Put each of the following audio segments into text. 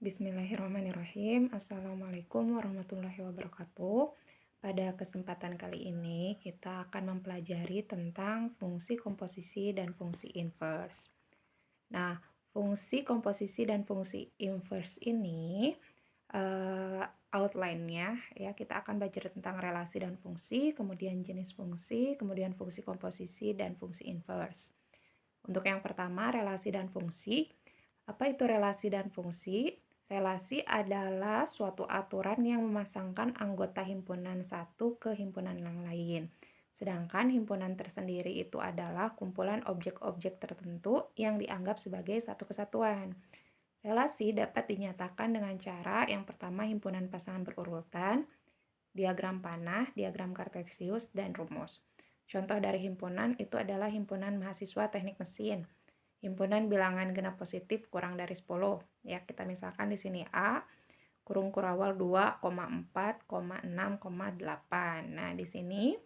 Bismillahirrahmanirrahim. Assalamualaikum warahmatullahi wabarakatuh. Pada kesempatan kali ini kita akan mempelajari tentang fungsi komposisi dan fungsi inverse. Nah, fungsi komposisi dan fungsi inverse ini outline-nya ya, kita akan belajar tentang relasi dan fungsi, kemudian jenis fungsi, kemudian fungsi komposisi dan fungsi inverse. Untuk yang pertama, relasi dan fungsi. Apa itu relasi dan fungsi? Relasi adalah suatu aturan yang memasangkan anggota himpunan satu ke himpunan yang lain. Sedangkan himpunan tersendiri itu adalah kumpulan objek-objek tertentu yang dianggap sebagai satu kesatuan. Relasi dapat dinyatakan dengan cara yang pertama himpunan pasangan berurutan, diagram panah, diagram kartesius, dan rumus. Contoh dari himpunan itu adalah himpunan mahasiswa teknik mesin. Himpunan bilangan genap positif kurang dari 10. Ya, kita misalkan di sini A kurung kurawal 2,4,6,8. Nah, di sini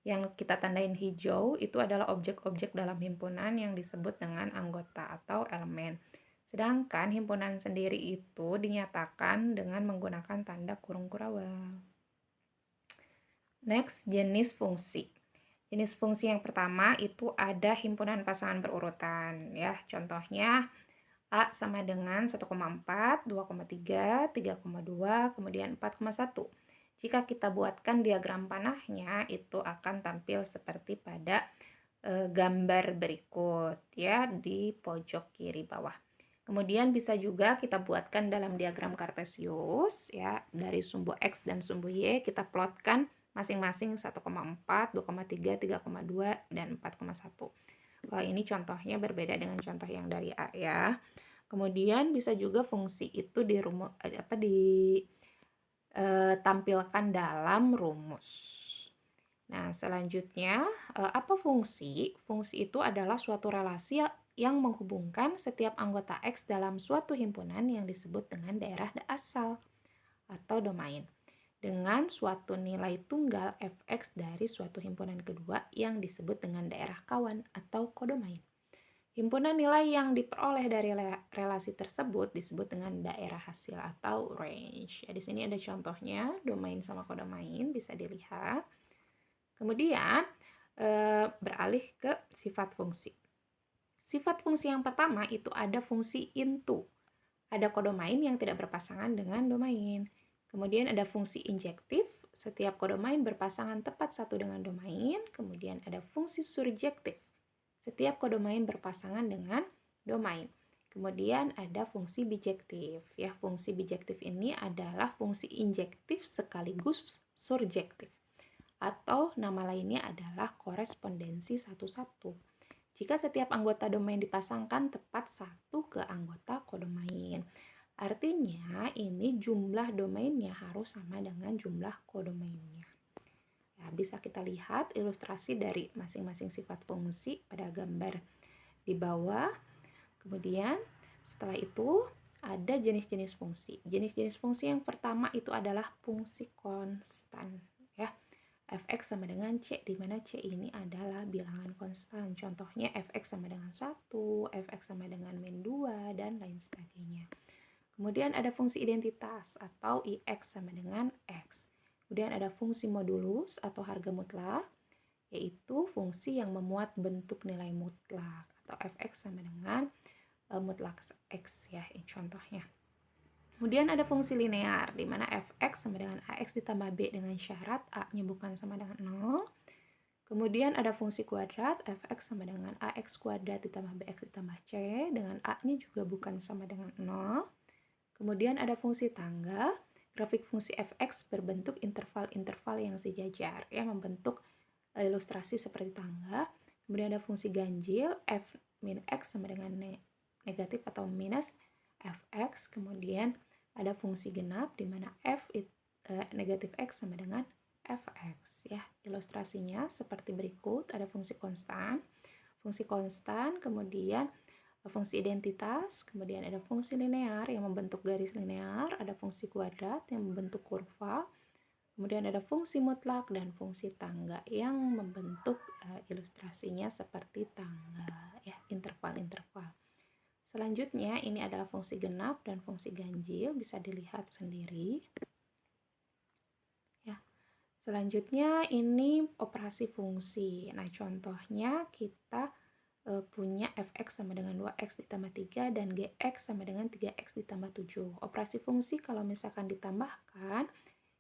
yang kita tandain hijau itu adalah objek-objek dalam himpunan yang disebut dengan anggota atau elemen. Sedangkan himpunan sendiri itu dinyatakan dengan menggunakan tanda kurung kurawal. Next, jenis fungsi. Jenis fungsi yang pertama itu ada himpunan pasangan berurutan ya. Contohnya A sama dengan 1,4, 2,3, 3,2, kemudian 4,1. Jika kita buatkan diagram panahnya itu akan tampil seperti pada gambar berikut ya di pojok kiri bawah. Kemudian bisa juga kita buatkan dalam diagram kartesius ya, dari sumbu X dan sumbu Y kita plotkan masing-masing 1,4, 2,3, 3,2, dan 4,1. Kalau ini contohnya berbeda dengan contoh yang dari A ya. Kemudian bisa juga fungsi itu ditampilkan dalam rumus. Nah, selanjutnya apa fungsi? Fungsi itu adalah suatu relasi yang menghubungkan setiap anggota X dalam suatu himpunan yang disebut dengan daerah asal atau domain dengan suatu nilai tunggal fx dari suatu himpunan kedua yang disebut dengan daerah kawan atau kodomain. Himpunan nilai yang diperoleh dari relasi tersebut disebut dengan daerah hasil atau range. Ya, di sini ada contohnya, domain sama kodomain bisa dilihat. Kemudian beralih ke sifat fungsi. Sifat fungsi yang pertama itu ada fungsi into. Ada kodomain yang tidak berpasangan dengan domain. Kemudian ada fungsi injektif, setiap kodomain berpasangan tepat satu dengan domain. Kemudian ada fungsi surjektif, setiap kodomain berpasangan dengan domain. Kemudian ada fungsi bijektif. Ya, fungsi bijektif ini adalah fungsi injektif sekaligus surjektif. Atau nama lainnya adalah korespondensi satu-satu. Jika setiap anggota domain dipasangkan tepat satu ke anggota kodomain. Artinya ini jumlah domainnya harus sama dengan jumlah kodomainnya. Ya, bisa kita lihat ilustrasi dari masing-masing sifat fungsi pada gambar di bawah. Kemudian setelah itu ada jenis-jenis fungsi. Jenis-jenis fungsi yang pertama itu adalah fungsi konstan. Ya, fx sama dengan c, di mana c ini adalah bilangan konstan. Contohnya fx sama dengan 1, fx sama dengan min 2, dan lain sebagainya. Kemudian ada fungsi identitas atau ix sama dengan x. Kemudian ada fungsi modulus atau harga mutlak, yaitu fungsi yang memuat bentuk nilai mutlak atau fx sama dengan mutlak x ya, ini contohnya. Kemudian ada fungsi linear, di mana fx sama dengan ax ditambah b dengan syarat a-nya bukan sama dengan 0. Kemudian ada fungsi kuadrat, fx sama dengan ax kuadrat ditambah bx ditambah c, dengan a-nya juga bukan sama dengan 0. Kemudian ada fungsi tangga, grafik fungsi fx berbentuk interval-interval yang sejajar, ya, membentuk ilustrasi seperti tangga. Kemudian ada fungsi ganjil, f min x sama dengan negatif atau minus fx. Kemudian ada fungsi genap, di mana negatif x sama dengan fx. Ya, ilustrasinya seperti berikut, ada fungsi konstan, kemudian fungsi identitas, kemudian ada fungsi linear yang membentuk garis linear, ada fungsi kuadrat yang membentuk kurva, kemudian ada fungsi mutlak dan fungsi tangga yang membentuk ilustrasinya seperti tangga, ya, interval-interval. Selanjutnya ini adalah fungsi genap dan fungsi ganjil, bisa dilihat sendiri. Ya. Selanjutnya ini operasi fungsi. Nah, contohnya kita punya fx sama dengan 2x ditambah 3 dan gx sama dengan 3x ditambah 7. Operasi fungsi kalau misalkan ditambahkan,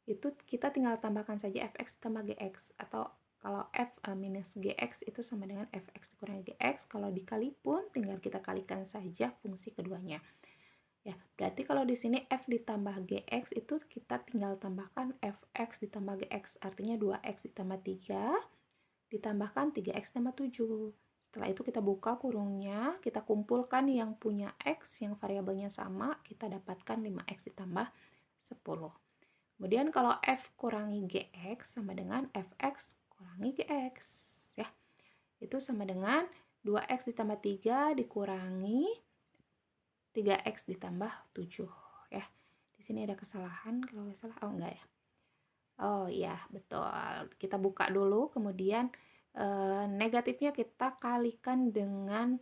itu kita tinggal tambahkan saja fx ditambah gx, atau kalau f minus gx itu sama dengan fx dikurangi gx, kalau dikali pun tinggal kita kalikan saja fungsi keduanya. Ya, berarti kalau di sini f ditambah gx itu kita tinggal tambahkan fx ditambah gx, artinya 2x ditambah 3 ditambahkan 3x tambah 7. Setelah itu kita buka kurungnya, kita kumpulkan yang punya x, yang variabelnya sama, kita dapatkan 5x ditambah 10. Kemudian kalau f kurangi gx sama dengan fx kurangi gx. Ya, itu sama dengan 2x ditambah 3 dikurangi 3x ditambah 7 ya. Di sini ada kesalahan kalau nggak salah. Oh, enggak ya. Oh iya, betul. Kita buka dulu, kemudian negatifnya kita kalikan dengan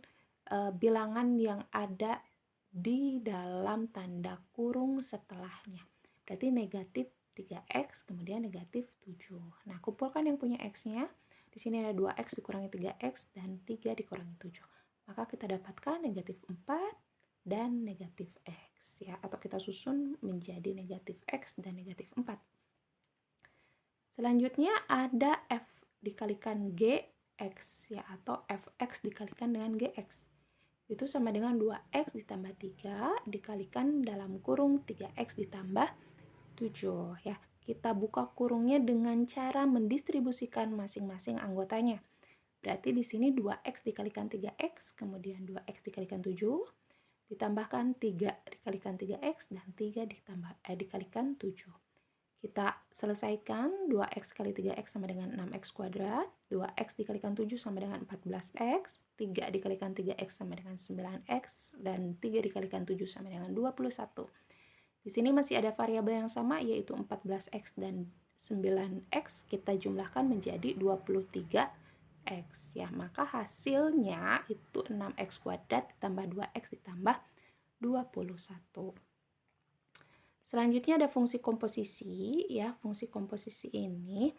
bilangan yang ada di dalam tanda kurung setelahnya. Berarti negatif 3x, kemudian negatif 7. Nah, kumpulkan yang punya x-nya. Di sini ada 2x dikurangi 3x dan 3 dikurangi 7. Maka kita dapatkan negatif 4 dan negatif x ya, atau kita susun menjadi negatif x dan negatif 4. Selanjutnya ada f dikalikan gx ya, atau fx dikalikan dengan gx. Itu sama dengan 2x ditambah 3 dikalikan dalam kurung 3x ditambah 7 ya. Kita buka kurungnya dengan cara mendistribusikan masing-masing anggotanya. Berarti di sini 2x dikalikan 3x, kemudian 2x dikalikan 7, ditambahkan 3 dikalikan 3x dan 3 dikalikan 7. Kita selesaikan, 2x kali 3x sama dengan 6x kuadrat, 2x dikalikan 7 sama dengan 14x, 3 dikalikan 3x sama dengan 9x, dan 3 dikalikan 7 sama dengan 21. Di sini masih ada variabel yang sama, yaitu 14x dan 9x, kita jumlahkan menjadi 23x ya. Maka hasilnya itu 6x kuadrat ditambah 2x ditambah 21. Selanjutnya ada fungsi komposisi ya. Fungsi komposisi ini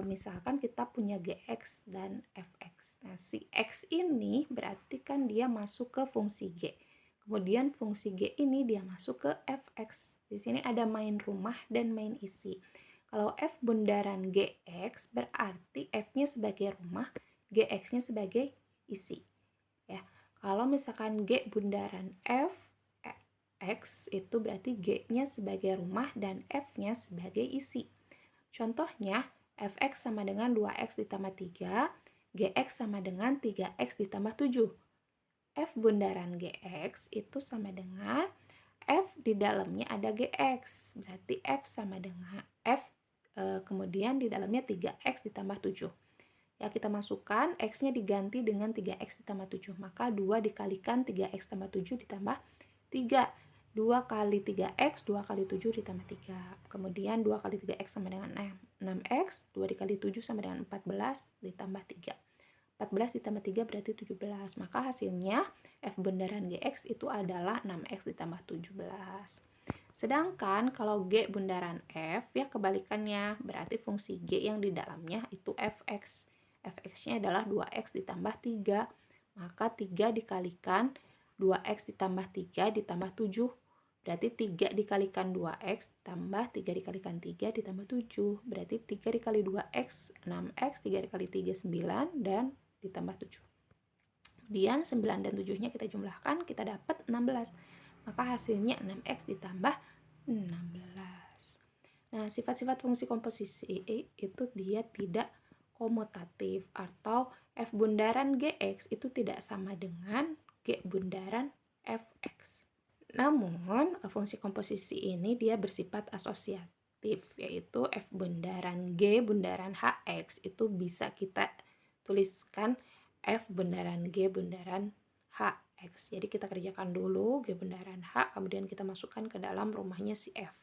misalkan kita punya gx dan fx. Nah, si x ini berarti kan dia masuk ke fungsi g. Kemudian fungsi g ini dia masuk ke fx. Di sini ada main rumah dan main isi. Kalau f bundaran gx berarti f-nya sebagai rumah, gx-nya sebagai isi. Ya. Kalau misalkan g bundaran f x itu berarti g-nya sebagai rumah dan f-nya sebagai isi. Contohnya, fx sama dengan 2x ditambah 3, gx sama dengan 3x ditambah 7. F bundaran gx itu sama dengan f di dalamnya ada gx, berarti f sama dengan f kemudian di dalamnya 3x ditambah 7. Ya, kita masukkan x-nya diganti dengan 3x ditambah 7, maka 2 dikalikan 3x tambah 7 ditambah 3. 2 kali 3x, 2 kali 7 ditambah 3. Kemudian 2 kali 3x sama dengan 6x, 2 dikali 7 sama dengan 14 ditambah 3. 14 ditambah 3 berarti 17. Maka hasilnya f bundaran gx itu adalah 6x ditambah 17. Sedangkan kalau g bundaran f, ya kebalikannya, berarti fungsi g yang di dalamnya itu fx. Fx-nya adalah 2x ditambah 3. Maka 3 dikalikan 2x ditambah 3 ditambah 7. Berarti 3 dikalikan 2x tambah 3 dikalikan 3 ditambah 7. Berarti 3 dikali 2x 6x, 3 dikali 3 9, dan ditambah 7. Kemudian 9 dan 7-nya kita jumlahkan, kita dapat 16. Maka hasilnya 6x ditambah 16. Nah, sifat-sifat fungsi komposisi itu dia tidak komutatif, atau f bundaran gx itu tidak sama dengan g bundaran fx. Namun, fungsi komposisi ini dia bersifat asosiatif, yaitu f bundaran g bundaran hx itu bisa kita tuliskan f bundaran g bundaran hx. Jadi kita kerjakan dulu g bundaran h, kemudian kita masukkan ke dalam rumahnya si f.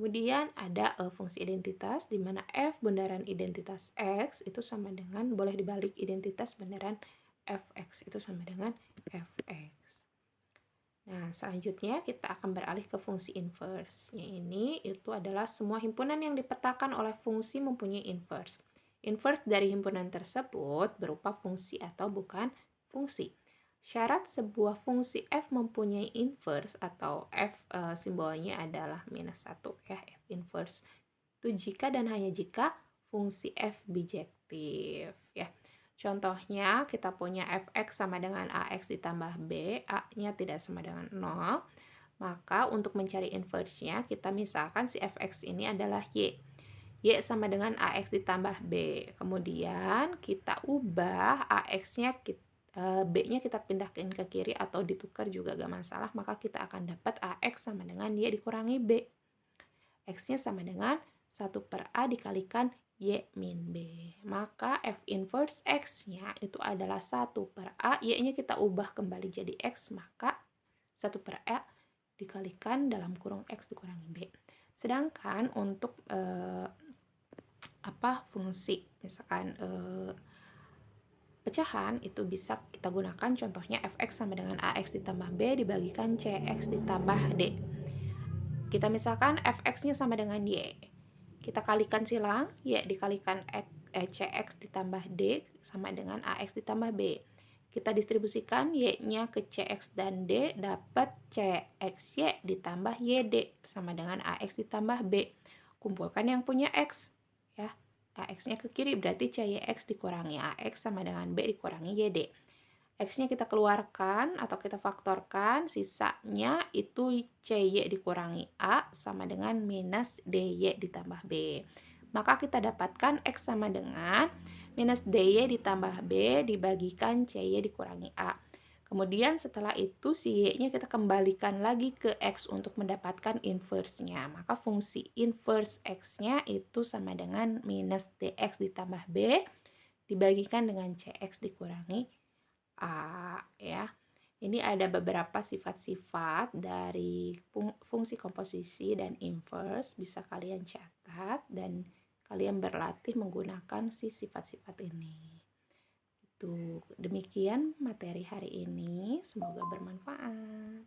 Kemudian ada fungsi identitas, di mana f bundaran identitas x itu sama dengan, boleh dibalik, identitas bundaran fx itu sama dengan fx. Nah, selanjutnya kita akan beralih ke fungsi inverse. Ini itu adalah semua himpunan yang dipetakan oleh fungsi mempunyai inverse. Inverse dari himpunan tersebut berupa fungsi atau bukan fungsi. Syarat sebuah fungsi f mempunyai inverse atau f simbolnya adalah -1 ya, f inverse. Itu jika dan hanya jika fungsi f bijektif ya. Contohnya kita punya fx sama dengan ax ditambah b, a-nya tidak sama dengan 0. Maka untuk mencari inverse-nya kita misalkan si fx ini adalah y. Y sama dengan ax ditambah b. Kemudian kita ubah ax-nya b-nya kita pindahkan ke kiri atau ditukar juga gak masalah, maka kita akan dapat ax sama dengan y dikurangi b. X-nya sama dengan 1/A dikalikan Y min B. Maka F inverse X-nya itu adalah 1/A, Y-nya kita ubah kembali jadi X, maka 1/A dikalikan dalam kurung X dikurangi B. Sedangkan untuk fungsi misalkan pecahan itu bisa kita gunakan contohnya fx sama dengan ax ditambah b dibagikan cx ditambah d. Kita misalkan fx-nya sama dengan y. Kita kalikan silang, y dikalikan cx ditambah d sama dengan ax ditambah b. Kita distribusikan y-nya ke cx dan d, dapat cxy ditambah yd sama dengan ax ditambah b. Kumpulkan yang punya x. Ya, ax-nya ke kiri berarti cyx dikurangi ax sama dengan b dikurangi yd. X-nya kita keluarkan atau kita faktorkan, sisanya itu CY dikurangi A sama dengan minus DY ditambah B. Maka kita dapatkan X sama dengan minus DY ditambah B dibagikan CY dikurangi A. Kemudian setelah itu si Y-nya kita kembalikan lagi ke X untuk mendapatkan inverse-nya. Maka fungsi inverse X-nya itu sama dengan minus DX ditambah B dibagikan dengan CX dikurangi A ya. Ini ada beberapa sifat-sifat dari fungsi komposisi dan inverse, bisa kalian catat dan kalian berlatih menggunakan si sifat-sifat ini. Itu demikian materi hari ini, semoga bermanfaat.